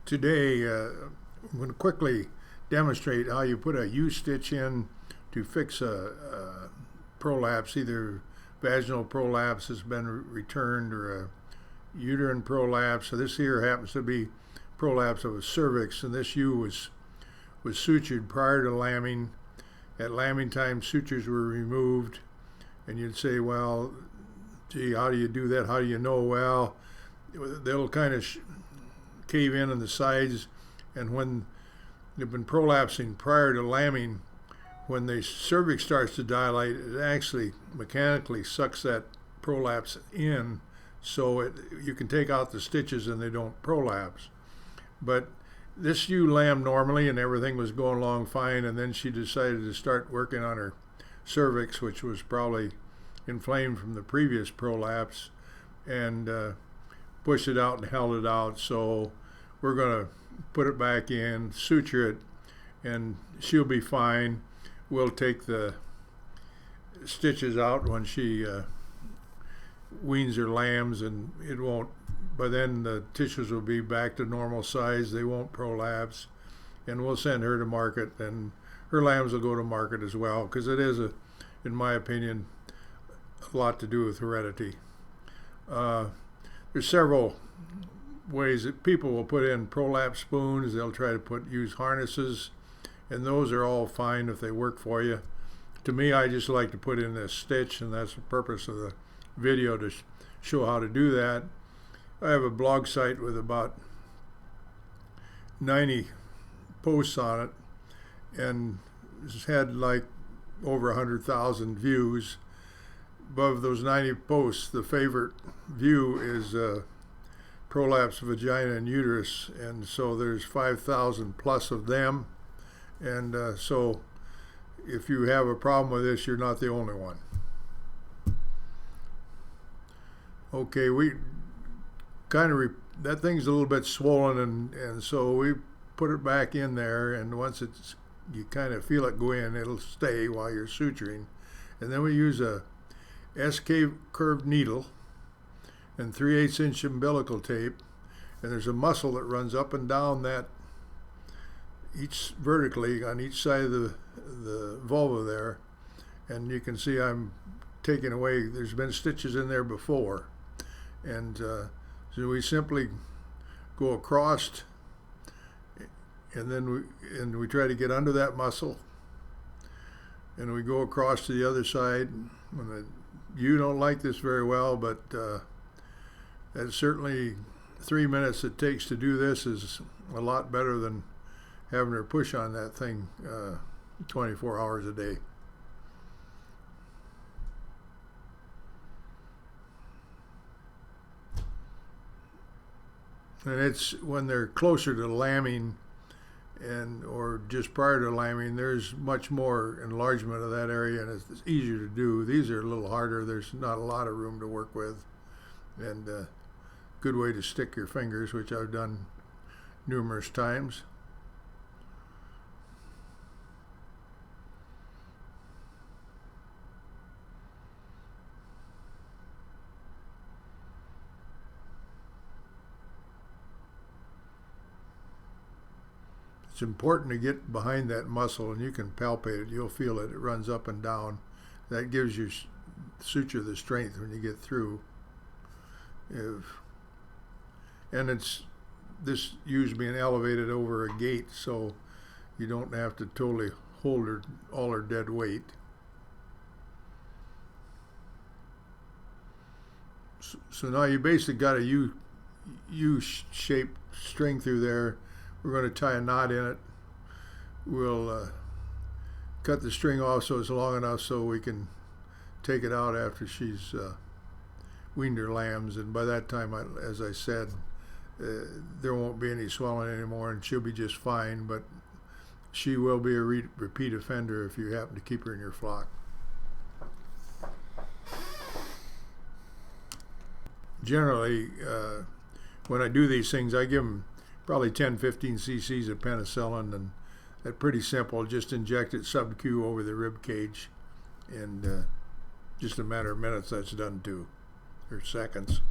Today, I'm going to quickly demonstrate how you put a U-stitch in to fix a prolapse. Either vaginal prolapse has been returned or a uterine prolapse. So this here happens to be prolapse of a cervix, and this U was sutured prior to lambing. At lambing time, sutures were removed, and you'd say, well, gee, how do you do that? How do you know? Well, they'll kind of cave in on the sides, and when they've been prolapsing prior to lambing, when the cervix starts to dilate, it actually mechanically sucks that prolapse in, so you can take out the stitches and they don't prolapse. But this ewe lambed normally and everything was going along fine, and then she decided to start working on her cervix, which was probably inflamed from the previous prolapse, and pushed it out and held it out. So we're going to put it back in, suture it, and she'll be fine. We'll take the stitches out when she weans her lambs, and it won't, by then the tissues will be back to normal size. They won't prolapse, and we'll send her to market, and her lambs will go to market as well, because it is, in my opinion, a lot to do with heredity. There's several ways that people will put in prolapse spoons. They'll try to use harnesses, and those are all fine if they work for you. To me, I just like to put in this stitch, and that's the purpose of the video, to show how to do that. I have a blog site with about 90 posts on it, and it's had like over 100,000 views. Above those 90 posts, the favorite view is prolapse vagina and uterus, and so there's 5,000 plus of them. And so if you have a problem with this, you're not the only one. Okay, we kind of that thing's a little bit swollen, and so we put it back in there, and once you kind of feel it go in, it'll stay while you're suturing. And then we use a SK curved needle and 3/8 inch umbilical tape, and there's a muscle that runs up and down that each vertically on each side of the vulva there, and you can see I'm taking away, there's been stitches in there before, and so we simply go across, and then we try to get under that muscle, and we go across to the other side. You don't like this very well, but that's certainly 3 minutes it takes to do this is a lot better than having her push on that thing 24 hours a day. And it's when they're closer to lambing or just prior to lambing, there's much more enlargement of that area, and it's easier to do. These are a little harder. There's not a lot of room to work with, and good way to stick your fingers, which I've done numerous times. It's important to get behind that muscle, and you can palpate it. You'll feel it. It runs up and down. That gives you suture the strength when you get through. And this usually being elevated over a gate, so you don't have to totally hold all her dead weight. So now you basically got a U-shaped string through there. We're going to tie a knot in it. We'll cut the string off so it's long enough so we can take it out after she's weaned her lambs. And by that time, as I said, there won't be any swelling anymore, and she'll be just fine. But she will be a repeat offender if you happen to keep her in your flock. Generally, when I do these things, I give them probably 10-15 cc's of penicillin, and that's pretty simple. Just inject it sub-Q over the rib cage, and just a matter of minutes that's done too, or seconds.